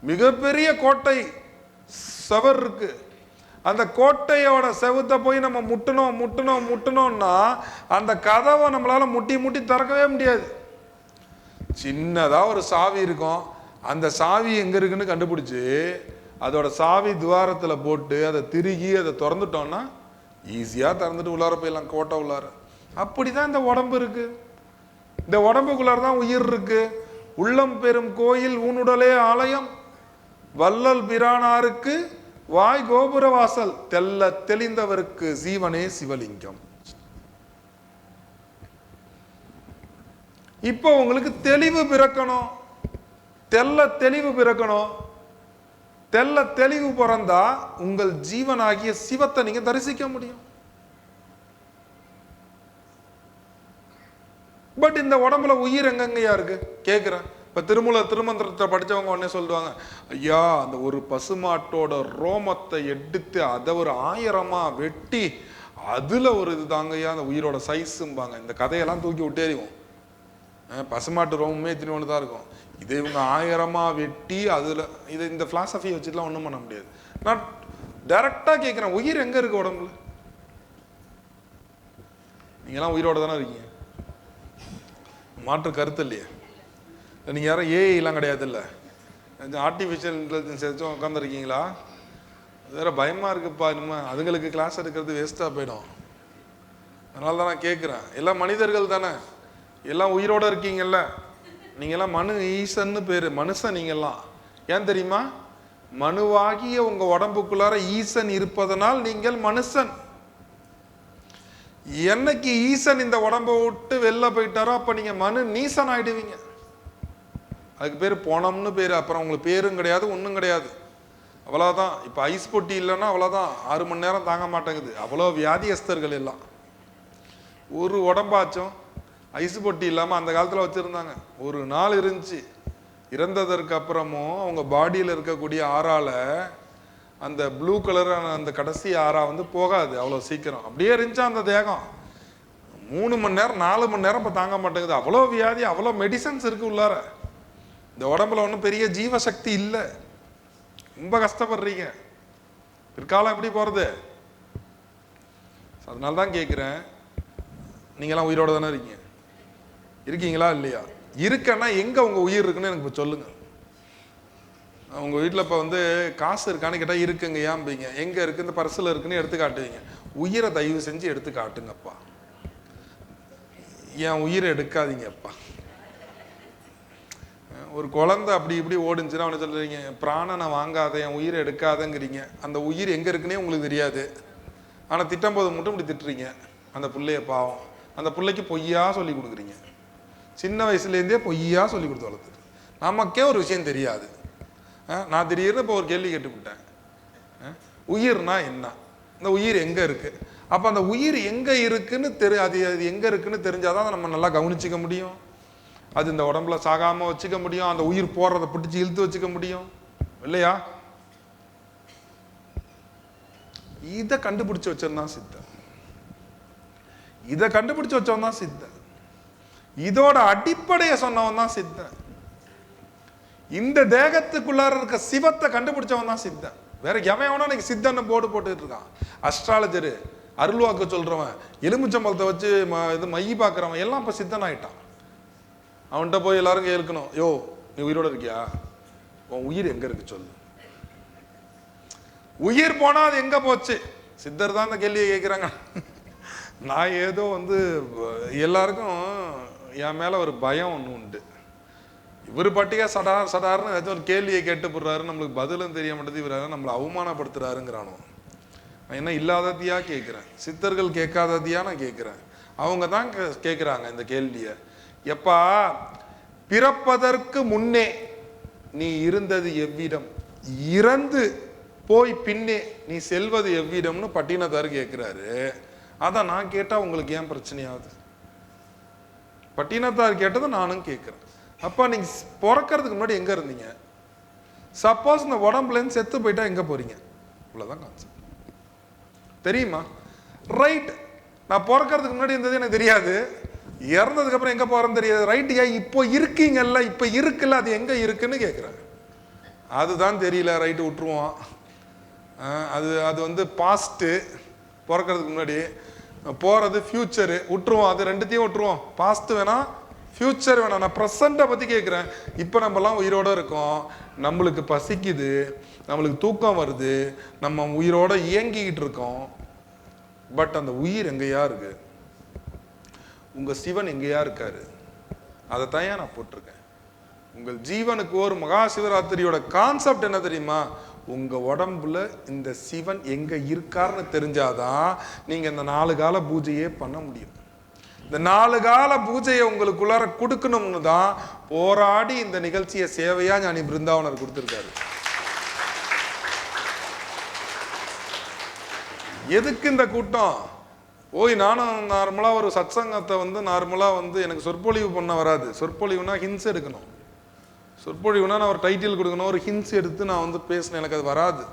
மிகப்பெரிய கோட்டை சவர் இருக்கு. அந்த கோட்டையோட செவுத்த போய் நம்ம முட்டணும்னா அந்த கதவை நம்மளால முட்டி திறக்கவே முடியாது. சின்னதா ஒரு சாவி இருக்கும். அந்த சாவி எங்க இருக்குன்னு கண்டுபிடிச்சு அதோட சாவி துவாரத்துல போட்டு அதை திருகி அதை திறந்துட்டோம்னா ஈஸியா திறந்துட்டு உள்ளார போயிடலாம், கோட்டை உள்ளார. அப்படிதான் இந்த உடம்பு இருக்கு. இந்த உடம்புக்குள்ளாரதான் உயிர் இருக்கு. உள்ளம் பெரும் கோயில் ஊனுடலே ஆலயம், வள்ளல் பிரானாருக்கு வாய் கோபுர வாசல், தெல்ல தெளிந்தவருக்கு ஜீவனே சிவலிங்கம். இப்போ உங்களுக்கு தெளிவு பிறக்கணும், தெல்ல தெளிவு பிறக்கணும். தெல்ல தெளிவு பிறந்தா உங்கள் ஜீவனாகிய சிவத்தை நீங்க தரிசிக்க முடியும். பட் இந்த உடம்புல உயிர் எங்கெங்கயா இருக்கு கேக்குறேன். இப்ப திருமந்திரத்தை படிச்சவங்க உடனே சொல்லுவாங்க, ஐயா அந்த ஒரு பசுமாட்டோட ரோமத்தை எடுத்து அதை ஒரு 1000 வெட்டி அதுல ஒரு இது தாங்கய்யா அந்த உயிரோட சைஸும்பாங்க. இந்த கதையெல்லாம் தூக்கி விட்டேறிவோம். பசுமாட்டு ரோமமே இத்தினோன்னு தான் இருக்கும். இதை இவங்க 1000 வெட்டி அதுல இது இந்த பிலாசபியை வச்சுட்டுலாம் ஒண்ணும் பண்ண முடியாது. நான் டைரக்டா கேட்கிறேன், உயிர் எங்க இருக்கு உடம்புல? நீங்க எல்லாம் உயிரோட தானே இருக்கீங்க, மாற்று கருத்து இல்லையே. நீங்க யாரும் ஏஐ எல்லாம் கிடையாது இல்ல, ஆர்டிபிஷியல் இன்டெலிஜென்ஸ் வச்சு உட்காந்துருக்கீங்களா? வேற பயமா இருக்குப்பா, இனிமே அதுங்களுக்கு கிளாஸ் எடுக்கிறது வேஸ்டா போயிடும். அதனால தான் நான் கேட்கிறேன், எல்லாம் மனிதர்கள் தானே, எல்லாம் உயிரோட இருக்கீங்கல்ல. நீங்க எல்லாம் மனு ஈசன்னு பேரு, மனுஷன் நீங்க எல்லாம். ஏன் தெரியுமா? மனுவாகிய உங்க உடம்புக்குள்ளார ஈசன் இருப்பதனால் நீங்கள் மனுஷன். என்னைக்கு ஈசன் இந்த உடம்பை விட்டு வெளில போயிட்டாரோ அப்ப நீங்க மனு நீசன் ஆயிடுவீங்க. அதுக்கு பேரு போனம்னு பேரு. அப்புறம் உங்களுக்கு பேரும் கிடையாது, ஒன்றும் கிடையாது, அவ்வளவுதான். இப்ப ஐஸ் பொட்டி இல்லைன்னா அவ்வளவுதான், 6 மணி நேரம் தாங்க மாட்டேங்குது. அவ்வளோ வியாதியஸ்தர்கள் எல்லாம். ஒரு உடம்பாச்சும் ஐஸ் பொட்டி இல்லாம அந்த காலத்துல வச்சிருந்தாங்க. ஒரு நாள் இருந்துச்சு. இறந்ததற்கு அப்புறமும் அவங்க பாடியில இருக்கக்கூடிய ஆறால அந்த ப்ளூ கலர் அந்த கடைசி ஆறா வந்து போகாது அவ்வளோ சீக்கிரம். அப்படியே இருந்துச்சா அந்த தேகம். 3 மணி நேரம் 4 மணி நேரம் இப்போ தாங்க மாட்டேங்குது. அவ்வளோ வியாதி, அவ்வளோ மெடிசன்ஸ் இருக்கு உள்ளார. இந்த உடம்புல ஒன்றும் பெரிய ஜீவசக்தி இல்லை. ரொம்ப கஷ்டப்படுறீங்க. பிற்காலம் எப்படி போறது? அதனால தான் கேட்குறேன், நீங்களாம் உயிரோட தானே இருக்கீங்க, இருக்கீங்களா இல்லையா? இருக்கன்னா எங்க உங்க உயிர் இருக்குன்னு எனக்கு இப்போ சொல்லுங்க. உங்க வீட்டில் இப்போ வந்து காசு இருக்கான்னு கேட்டால் இருக்குங்க, ஏன்பீங்க? எங்க இருக்கு? இந்த பர்சில் இருக்குன்னு எடுத்து காட்டுவீங்க. உயிரை தயவு செஞ்சு எடுத்து காட்டுங்கப்பா. என் உயிரை எடுக்காதீங்கப்பா. ஒரு குழந்தை அப்படி இப்படி ஓடுச்சுன்னா அவனை சொல்றீங்க, பிராணனை வாங்காத, என் உயிரை எடுக்காதங்கிறீங்க. அந்த உயிர் எங்க இருக்குன்னே உங்களுக்கு தெரியாது. ஆனா திட்டம் போது மட்டும் இப்படி திட்டுறீங்க அந்த பிள்ளைய. பாவம், அந்த பிள்ளைக்கு பொய்யா சொல்லி கொடுக்குறீங்க. சின்ன வயசுலேருந்தே பொய்யா சொல்லி கொடுத்து வளர்த்துட்டு நமக்கே ஒரு விஷயம் தெரியாது. நான் திடீர்னு இப்போ ஒரு கேள்வி கேட்டுவிட்டேன், உயிர்னா என்ன, இந்த உயிர் எங்க இருக்கு? அப்ப அந்த உயிர் எங்க இருக்குன்னு அது எங்க இருக்குன்னு தெரிஞ்சாதான் நம்ம நல்லா கவனிச்சுக்க முடியும். அது இந்த உடம்புல சாகாம வச்சுக்க முடியும். அந்த உயிர் போறதை பிடிச்சி இழுத்து வச்சுக்க முடியும் இல்லையா? இதை கண்டுபிடிச்சு வச்சிருந்தான் சித்தன். இதை கண்டுபிடிச்சு வச்சவன் தான் சித்தன். இதோட அடிப்படையை சொன்னவன் தான் சித்தன். இந்த தேகத்துக்குள்ளார இருக்க சிவத்தை கண்டுபிடிச்சவன் தான் சித்தன். வேற எவனா இன்னைக்கு சித்தன்னு போர்டு போட்டுட்டு இருக்கான். அஸ்ட்ராலஜரு, அருள்வாக்கு சொல்றவன், எலுமிச்சம்பழத்தை வச்சு இது மைய பாக்குறவன் எல்லாம் இப்ப சித்தன் ஆயிட்டான். அவன்கிட்ட போய் எல்லாரும் கேட்கணும், யோ நீ உயிரோட இருக்கியா? உன் உயிர் எங்க இருக்கு சொல்லு. உயிர் போனா அது எங்க போச்சு? சித்தர் தான் இந்த கேள்வியை கேட்கிறாங்க. நான் ஏதோ வந்து எல்லாருக்கும் என் மேல ஒரு பயம் ஒன்று உண்டு. இவர் பட்டியா சடார்னு ஏதாச்சும் ஒரு கேள்வியை கேட்டு போடுறாரு, நம்மளுக்கு பதிலும் தெரிய மாட்டேது, இவர் நம்மளை அவமானப்படுத்துறாருங்கிறானோ. நான் என்ன இல்லாததையா கேட்கிறேன், சித்தர்கள் கேட்காததையா நான் கேட்கிறேன். அவங்க தான் கேட்கிறாங்க இந்த கேள்வியை. எப்பா, பிறப்பதற்கு முன்னே நீ இருந்தது எவ்விடம், இறந்து போய் பின்னே நீ செல்வது எவ்விடம்னு பட்டினத்தார் கேட்கிறாரு. அதான் நான் கேட்டா உங்களுக்கு ஏன் பிரச்சனையாகுது? பட்டினத்தார் கேட்டதை நானும் கேட்கிறேன். அப்பா, நீங்க பிறக்கிறதுக்கு முன்னாடி எங்க இருந்தீங்க? சப்போஸ் இந்த உடம்புல இருந்து செத்து போயிட்டா எங்க போறீங்க? இவ்வளவுதான் கான்செப்ட். தெரியுமா? ரைட். நான் பிறக்கிறதுக்கு முன்னாடி இருந்தது எனக்கு தெரியாது, இறந்ததுக்கு அப்புறம் எங்க போறேன்னு தெரியாது. ரைட். ஏன் இப்போ இருக்கீங்கல்ல, இப்போ இருக்குல்ல, அது எங்க இருக்குன்னு கேட்கிறேன். அதுதான் தெரியல, ரைட்டு விட்டுருவோம். அது அது வந்து பாஸ்ட்டு, பிறக்கிறதுக்கு முன்னாடி. போகிறது ஃப்யூச்சரு, விட்டுருவோம். அது ரெண்டுத்தையும் விட்டுருவோம். பாஸ்ட்டு வேணாம், ஃப்யூச்சர் வேணாம். நான் ப்ரெசண்ட்டை பற்றி கேட்குறேன். இப்போ நம்மலாம் உயிரோடு இருக்கோம், நம்மளுக்கு பசிக்குது, நம்மளுக்கு தூக்கம் வருது, நம்ம உயிரோடு இயங்கிக்கிட்டு இருக்கோம். பட் அந்த உயிர் எங்கேயா இருக்கு? உங்கள் சிவன் எங்கேயா இருக்காரு? அதைத்தான் நான் போட்டிருக்கேன். உங்கள் ஜீவனுக்கு ஒரு மகா சிவராத்திரியோட கான்செப்ட் என்ன தெரியுமா? உங்க உடம்புல இந்த சிவன் எங்க இருக்காருன்னு தெரிஞ்சாதான் நீங்க இந்த 4 கால பூஜையே பண்ண முடியும். இந்த 4 கால பூஜையை உங்களுக்குள்ளார கொடுக்கணும்னு தான் போராடி இந்த நிகழ்ச்சியை சேவையா ஞானி பிருந்தாவனர் கொடுத்திருக்காரு. எதுக்கு இந்த கூட்டம்? நானும் நார்மலா ஒரு சத்சங்கத்தை வந்து நார்மலா வந்து எனக்கு சொற்பொழிவு பண்ண வராது. சொற்பொழிவுனா ஹின்ஸ் எடுக்கணும். சொற்பொழிவுனா நான் ஒரு டைட்டில் கொடுக்கணும், ஒரு ஹின்ஸ் எடுத்து நான் வந்து பேசினேன், எனக்கு அது வராது.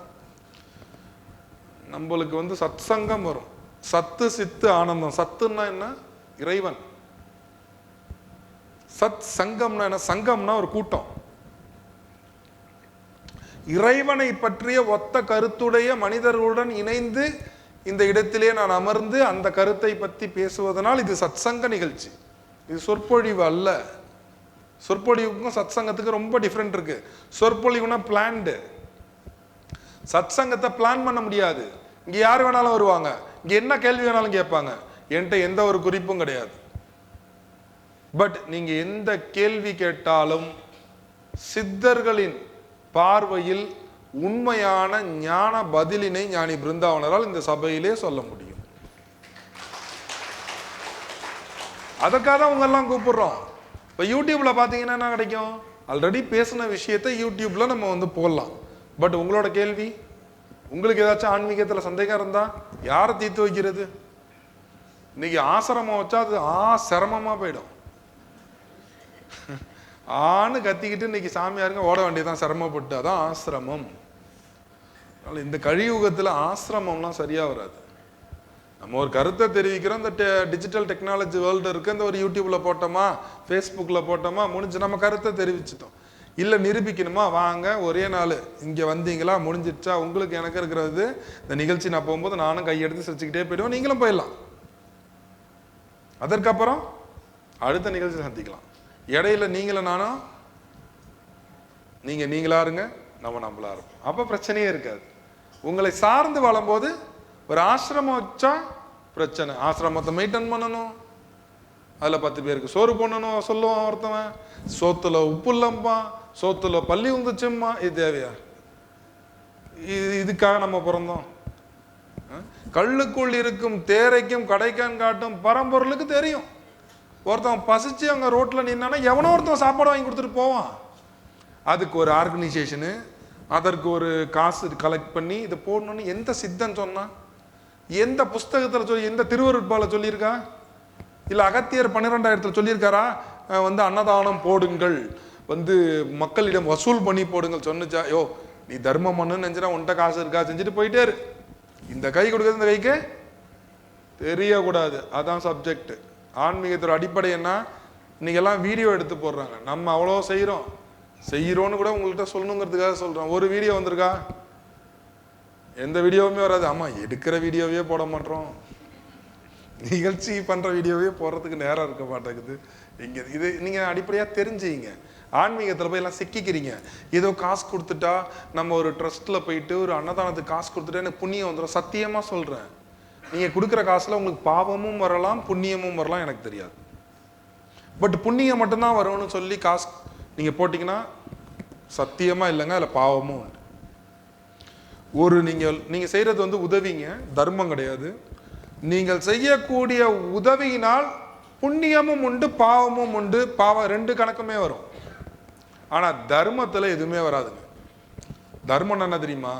நம்மளுக்கு வந்து சத்சங்கம் வரும். சத்து சித்து ஆனந்தம். சத்துன்னா என்ன? இறைவன். சத் சங்கம்னா என்ன? சங்கம்னா ஒரு கூட்டம். இறைவனை பற்றிய ஒத்த கருத்துடைய மனிதர்களுடன் இணைந்து இந்த இடத்திலே நான் அமர்ந்து அந்த கருத்தை பற்றி பேசுவதனால் இது சத்சங்க நிகழ்ச்சி. இது சொற்பொழிவு அல்ல. சொற்பொழிவுக்கும் சத்சங்கத்துக்கு ரொம்ப டிஃப்ரெண்ட் இருக்கு. சொற்பொழிவுனா பிளான்டு. சத்சங்கத்தை பிளான் பண்ண முடியாது. இங்க யார் வேணாலும் வருவாங்க, இங்க என்ன கேள்வி வேணாலும் கேட்பாங்க, என்கிட்ட எந்த ஒரு குறிப்பும் கிடையாது. பட் நீங்க எந்த கேள்வி கேட்டாலும் சித்தர்களின் பார்வையில் உண்மையான ஞான பதிலினை ஞானி பிருந்தாவனரால் இந்த சபையிலே சொல்ல முடியும். அதற்காக தான் உங்க எல்லாம் கூப்பிடுறோம். இப்போ யூடியூப்ல பார்த்தீங்கன்னா என்ன கிடைக்கும்? ஆல்ரெடி பேசின விஷயத்தை யூடியூப்ல நம்ம வந்து போடலாம். பட் உங்களோட கேள்வி, உங்களுக்கு ஏதாச்சும் ஆன்மீகத்தில் சந்தேகம் இருந்தா யாரை தீர்த்து வைக்கிறது? இன்னைக்கு ஆசிரமம் வச்சா அது சிரமமா போயிடும். ஆன்னு கத்திக்கிட்டு இன்னைக்கு சாமியாருங்க ஓட வேண்டியதான் சிரமப்பட்டு. அதான் ஆசிரமம். இந்த கலியுகத்தில் ஆசிரமம்லாம் சரியா வராது. நம்ம ஒரு கருத்தை தெரிவிக்கிறோம். இந்த டிஜிட்டல் டெக்னாலஜி வேர்ல்டு இருக்கு, இந்த ஒரு யூடியூப்ல போட்டோமா, ஃபேஸ்புக்கில் போட்டோமா, முடிஞ்சு நம்ம கருத்தை தெரிவிச்சிட்டோம். இல்லை நிரூபிக்கணுமா, வாங்க ஒரே நாள் இங்கே வந்தீங்களா, முடிஞ்சிடுச்சா, உங்களுக்கு எனக்கு இருக்கிறது. இந்த நிகழ்ச்சி நான் போகும்போது நானும் கையெடுத்து சிரிச்சுக்கிட்டே போயிடுவோம், நீங்களும் போயிடலாம். அதற்கப்புறம் அடுத்த நிகழ்ச்சி சந்திக்கலாம். இடையில நீங்களும் நானும், நீங்களா இருங்க, நம்மளா இருப்போம். அப்போ பிரச்சனையே இருக்காது. உங்களை சார்ந்து வாழும்போது ஒரு ஆசிரமம் வச்சா பிரச்சனை. ஆசிரமத்தை மெயின்டைன் பண்ணணும், அதில் 10 பேருக்கு சோறு பண்ணணும் சொல்லுவான் ஒருத்தவன். சோத்துல உப்பு இல்லம்பா, சோத்துல பள்ளி வந்துச்சும்மா. இது தேவையா? இதுக்காக நம்ம பிறந்தோம்? கல்லுக்குள் இருக்கும் தேரைக்கும் கடைக்கான் காட்டும் பரம்பொருளுக்கு தெரியும். ஒருத்தவன் பசிச்சு அங்கே ரோட்டில் நின்னானா எவனோ ஒருத்தவன் சாப்பாடு வாங்கி கொடுத்துட்டு போவான். அதுக்கு ஒரு ஆர்கனைசேஷனு, அதற்கு ஒரு காசு கலெக்ட் பண்ணி இதை போடணும்னு எந்த சித்தன் சொன்னா? எந்த புஸ்தகத்தில் சொல்லி, எந்த திருவருட்பால சொல்லியிருக்கா? இல்லை அகத்தியர் 12,000 சொல்லியிருக்காரா? வந்து அன்னதானம் போடுங்கள், வந்து மக்களிடம் வசூல் பண்ணி போடுங்கள் சொன்னுச்சா? நீ தர்மம் பண்ணுன்னு நினைச்சுனா உன்கிட்ட காசு இருக்கா, செஞ்சுட்டு போயிட்டே இரு. இந்த கை கொடுக்குறது இந்த கைக்கு தெரியக்கூடாது. அதான் சப்ஜெக்ட். ஆன்மீகத்தோட அடிப்படை என்ன? இன்னைக்கெல்லாம் வீடியோ எடுத்து போடுறாங்க. நம்ம அவ்வளோ செய்கிறோன்னு கூட உங்கள்கிட்ட சொல்லணுங்கிறதுக்காக சொல்கிறோம். ஒரு வீடியோ வந்திருக்கா? எந்த வீடியோவுமே வராது. ஆமாம், எடுக்கிற வீடியோவே போட மாட்டோம், நிகழ்ச்சி பண்ணுற வீடியோவே போடுறதுக்கு நேரம் இருக்க மாட்டேங்குது. இங்கே இது நீங்கள் அடிப்படையாக தெரிஞ்சுங்க. ஆன்மீகத்தில் போய் எல்லாம் சிக்கிக்கிறீங்க. ஏதோ காசு கொடுத்துட்டா, நம்ம ஒரு ட்ரஸ்ட்டில் போயிட்டு ஒரு அன்னதானத்துக்கு காசு கொடுத்துட்டா எனக்கு புண்ணியம் வந்துடும். சத்தியமாக சொல்கிறேன், நீங்கள் கொடுக்குற காசில் உங்களுக்கு பாவமும் வரலாம், புண்ணியமும் வரலாம், எனக்கு தெரியாது. பட் புண்ணியம் மட்டும்தான் வரும்னு சொல்லி காசு நீங்கள் போட்டிங்கன்னா சத்தியமாக இல்லைங்க, அதில் பாவமும் உண்டு. நீங்கள் செய்கிறது வந்து உதவிங்க, தர்மம் கிடையாது. நீங்கள் செய்யக்கூடிய உதவியினால் புண்ணியமும் உண்டு, பாவமும் உண்டு. பாவம் 2 கணக்குமே வரும். ஆனால் தர்மத்தில் எதுவுமே வராதுங்க. தர்மம் என்ன தெரியுமா?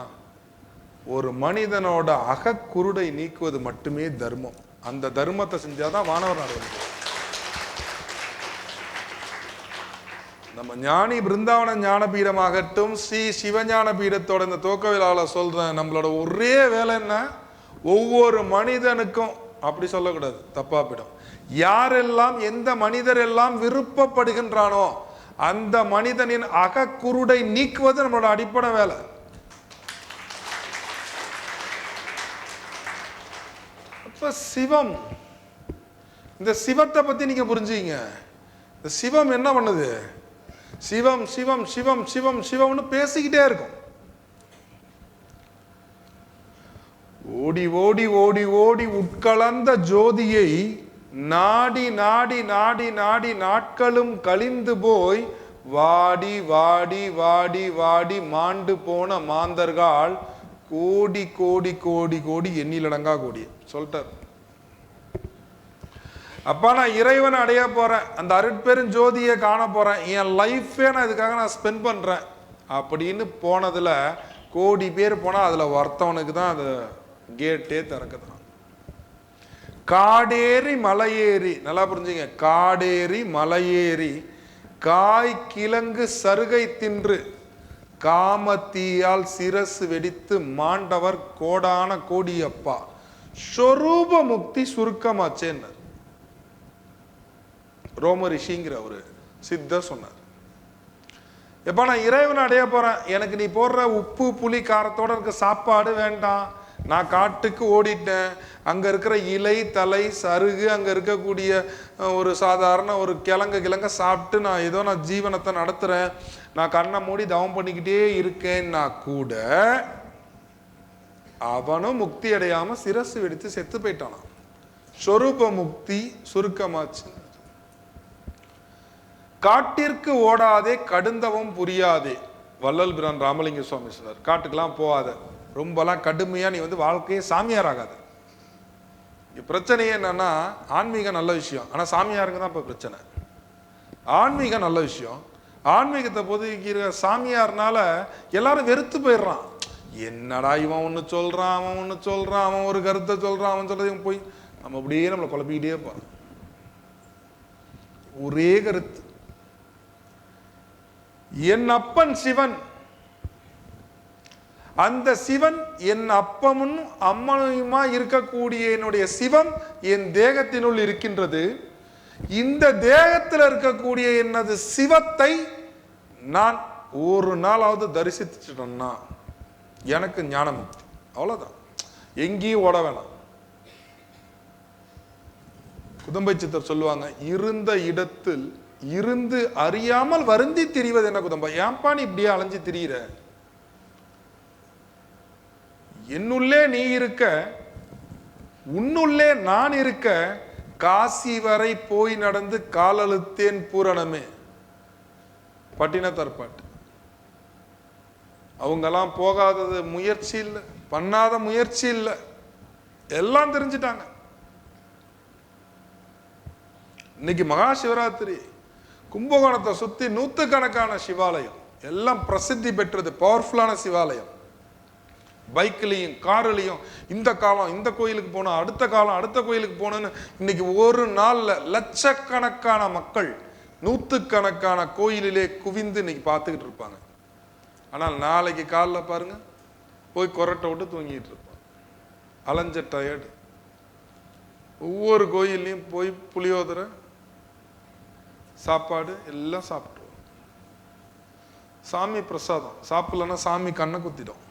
ஒரு மனிதனோட அகக்குருடை நீக்குவது மட்டுமே தர்மம். அந்த தர்மத்தை செஞ்சாதான் வானவர் நாடு வந்து. நம்ம ஞானி பிருந்தாவன ஞானபீடமாகட்டும், ஸ்ரீ சிவஞான பீடத்தோட இந்த துவக்க விழாவில் சொல்றேன், நம்மளோட ஒரே வேலை என்ன? ஒவ்வொரு மனிதனுக்கும், அப்படி சொல்லக்கூடாது, தப்பா போயிடும். யாரெல்லாம், எந்த மனிதர் எல்லாம் விருப்பப்படுகின்றானோ அந்த மனிதனின் அகக்குருடை நீக்குவது நம்மளோட அடிப்படை வேலை. அப்ப சிவம், இந்த சிவத்தை பத்தி நீங்க புரிஞ்சுங்க. இந்த சிவம் என்ன பண்ணுது? சிவம் சிவம் சிவம் சிவம் சிவம்னு பேசிக்கிட்டே இருக்கும். ஓடி ஓடி ஓடி ஓடி உட்கலந்த ஜோதியை நாடி நாடி நாடி நாடி நாட்களும் கழிந்து போய் வாடி வாடி வாடி வாடி மாண்டு போன மாந்தர்கள் கோடி கோடி கோடி கோடி எண்ணிலடங்கா கோடி சொல்லிட்டார். அப்பா நான் இறைவனை அடைய போறேன், அந்த அருட்பெரும் ஜோதியை காண போறேன், என் லைஃபே நான் இதுக்காக நான் ஸ்பெண்ட் பண்றேன் அப்படின்னு போனதுல கோடி பேர் போனா அதுல ஒருத்தவனுக்கு தான் அது கேட்டே திறக்குதான். காடேறி மலையேறி, நல்லா புரிஞ்சுங்க, காடேறி மலையேறி காய் கிழங்கு சருகை தின்று காமத்தீயால் சிரசு வெடித்து மாண்டவர் கோடான கோடியப்பா ஸ்வரூப முக்தி சுருக்கமாச்சேன்னு ரோம ரிஷிங்கிற ஒரு சித்தர் சொன்னார். எப்ப நான் இறைவனை அடைய போறேன், எனக்கு நீ போடுற உப்பு புளி காரத்தோட இருக்க சாப்பாடு வேண்டாம், நான் காட்டுக்கு ஓடிட்டேன், அங்க இருக்கிற இலை தலை சருகு அங்க இருக்கக்கூடிய ஒரு சாதாரண ஒரு கிழங்க சாப்பிட்டு நான் ஏதோ நான் ஜீவனத்தை நடத்துறேன், நான் கண்ணை மூடி தவம் பண்ணிக்கிட்டே இருக்கேன்னா கூட அவனும் முக்தி அடையாம சிரசு வெடித்து செத்து போயிட்டானா. ஸ்வரூப முக்தி சுருக்கமாச்சு. காட்டிற்கு ஓடாதே கடுந்தவம் புரியாதே, வள்ளல் பிரான் ராமலிங்க சுவாமி சொன்னார். காட்டுக்கெல்லாம் போகாத, ரொம்பலாம் கடுமையா நீ வாழ்க்கையே சாமியார் ஆகாத. பிரச்சனையே என்னன்னா ஆன்மீகம் நல்ல விஷயம், ஆனா சாமியாருங்க தான் இப்ப பிரச்சனை. ஆன்மீகம் நல்ல விஷயம், ஆன்மீகத்தை பொதுக்கிற சாமியார்னால எல்லாரும் வெறுத்து போயிடுறான். என்னடா இவன் ஒண்ணு சொல்றான், அவன் ஒண்ணு சொல்றான், அவன் ஒரு கருத்தை சொல்றான், அவன் சொல்றதையும் போய் நம்ம அப்படியே நம்மளை குழப்பிக்கிட்டே போறோம். ஒரே கருத்து, என் அப்பன் சிவன், அந்த சிவன் என் அப்பமும் அம்மனுமா இருக்கக்கூடிய என்னுடைய சிவம் என் தேகத்தினுள் இருக்கின்றது. இந்த தேகத்தில் இருக்கக்கூடிய எனது சிவத்தை நான் ஒரு நாளாவது தரிசிச்சுட்டேன்னா எனக்கு ஞானமுக்தி. அவ்வளவுதான், எங்கேயும் ஓட வேணாம். குதம்பை சித்தர் சொல்லுவாங்க, இருந்த இடத்தில் இருந்து அறியாமல் வருந்தி திரிவது என்ன குதம்பா, ஏன்பா நீ இப்படியே அலைஞ்சு திரியிற, என்னுள்ளே நீ இருக்க, உன்னுள்ளே நான் இருக்க, காசி வரை போய் நடந்து காலழுத்தேன் பூரணமே. பட்டினத்தார் பாட்டு. அவங்கெல்லாம் போகாதது முயற்சி இல்லை, பண்ணாத முயற்சி இல்லை, எல்லாம் தெரிஞ்சிட்டாங்க. இன்னைக்கு மகா சிவராத்திரி, கும்பகோணத்தை சுத்தி நூற்றுக்கணக்கான சிவாலயம், எல்லாம் பிரசித்தி பெற்றது, பவர்ஃபுல்லான சிவாலயம். பைக்லையும் கார்லையும் இந்த காலம் இந்த கோயிலுக்கு போனோம், அடுத்த காலம் அடுத்த கோயிலுக்கு போனோன்னு இன்னைக்கு ஒரு நாள்ல லட்சக்கணக்கான மக்கள் நூற்றுக்கணக்கான கோயிலிலே குவிந்து இன்னைக்கு பார்த்துக்கிட்டு இருப்பாங்க. ஆனால் நாளைக்கு காலைல பாருங்க, போய் கொரட்டை விட்டு தூங்கிட்டு இருப்பாங்க, அலைஞ்ச டயர்டு. ஒவ்வொரு கோயிலையும் போய் புளியோதரை சாப்பாடு எல்லாம் சாப்பிட்டுருவோம். சாமி பிரசாதம் சாப்பிடலன்னா சாமி கண்ணை குத்திடும்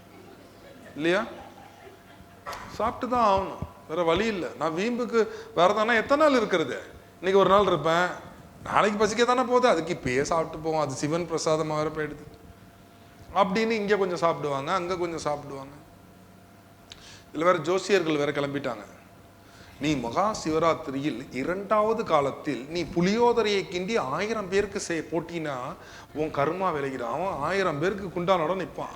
இல்லையா? சாப்பிட்டு தான் ஆகணும், வேற வழி இல்லை. நான் வீம்புக்கு வேறதானா எத்தனை நாள் இருக்கிறது? இன்னைக்கு ஒரு நாள் இருப்பேன், நாளைக்கு பசிக்க தானே போகுது, அதுக்கு இப்பயே சாப்பிட்டு போவோம், அது சிவன் பிரசாதமாக வேற போயிடுது அப்படின்னு இங்கே கொஞ்சம் சாப்பிடுவாங்க, அங்கே கொஞ்சம் சாப்பிடுவாங்க. இதில் வேற ஜோசியர்கள் வேற கிளம்பிட்டாங்க. நீ மகா சிவராத்திரியில் 2வது காலத்தில் நீ புளியோதரையை கிண்டி 1000 பேருக்கு போட்டினா உன் கர்மா விளைகிறான். அவன் 1000 பேருக்கு குண்டானோட நிற்பான்.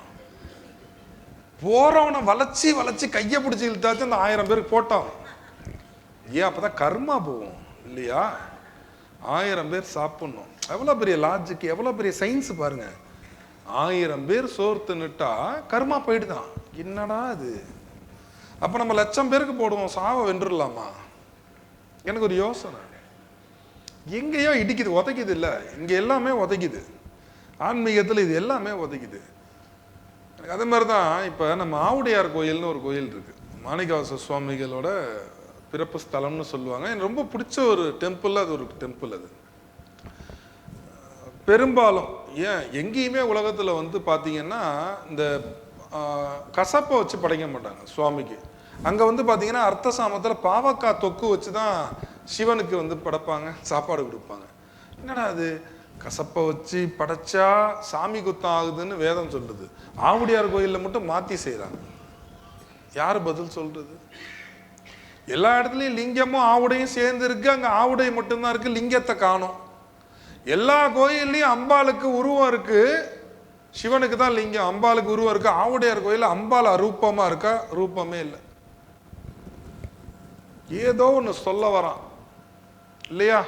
போறவனை வளைச்சி வளைச்சி கையை பிடிச்சி இழுத்தாச்சு அந்த 1000 பேருக்கு போட்டான். ஏன்? அப்பதான் கர்மா போகும் இல்லையா? 1000 பேர் சாப்பிடணும். எவ்வளவு பெரிய லாஜிக், எவ்வளவு பெரிய சயின்ஸ் பாருங்க. 1000 பேர் சோறு தின்னுட்டா கர்மா போயிடுதான். என்னடா அது? அப்ப நம்ம 1,00,000 பேருக்கு போடுவோம், சாவை வென்றுடலாமா? எனக்கு ஒரு யோசனை. எங்கேயோ இடிக்குது, உதைக்குது இல்லை, இங்க எல்லாமே உதைக்குது. ஆன்மீகத்தில் இது எல்லாமே உதைக்குது. எனக்கு அதே மாதிரி தான் இப்போ நம்ம ஆவுடையார் கோயில்னு ஒரு கோயில் இருக்கு, மாணிக்கவாச சுவாமிகளோட பிறப்பு ஸ்தலம்னு சொல்லுவாங்க. எனக்கு ரொம்ப பிடிச்ச ஒரு டெம்பிள், அது ஒரு டெம்பிள். அது பெரும்பாலும் ஏன் எங்கேயுமே உலகத்தில் வந்து பார்த்தீங்கன்னா இந்த கசப்பை வச்சு படைக்க மாட்டாங்க சுவாமிக்கு. அங்கே வந்து பார்த்தீங்கன்னா அர்த்த சாமத்தில் பாவக்காய் தொக்கு வச்சு தான் சிவனுக்கு வந்து படைப்பாங்க, சாப்பாடு கொடுப்பாங்க. என்னடா அது கசப்பை வச்சு படைச்சா சாமி குத்தம் ஆகுதுன்னு வேதம் சொல்லுது, ஆவுடையார் கோயிலில் மட்டும் மாற்றி செய்கிறாங்க. யார் பதில் சொல்றது? எல்லா இடத்துலையும் லிங்கமும் ஆவுடையும் சேர்ந்து இருக்கு, அங்கே ஆவுடை மட்டும்தான் இருக்கு, லிங்கத்தை காணும். எல்லா கோயில்லையும் அம்பாளுக்கு உருவம் இருக்கு, சிவனுக்கு தான் லிங்கம். அம்பாளுக்கு உருவம் இருக்கு. ஆவுடையார் கோயில் அம்பாள் அரூபமா இருக்கா? ரூபமே இல்லை. ஏதோ ஒன்று சொல்ல வரான் இல்லையா?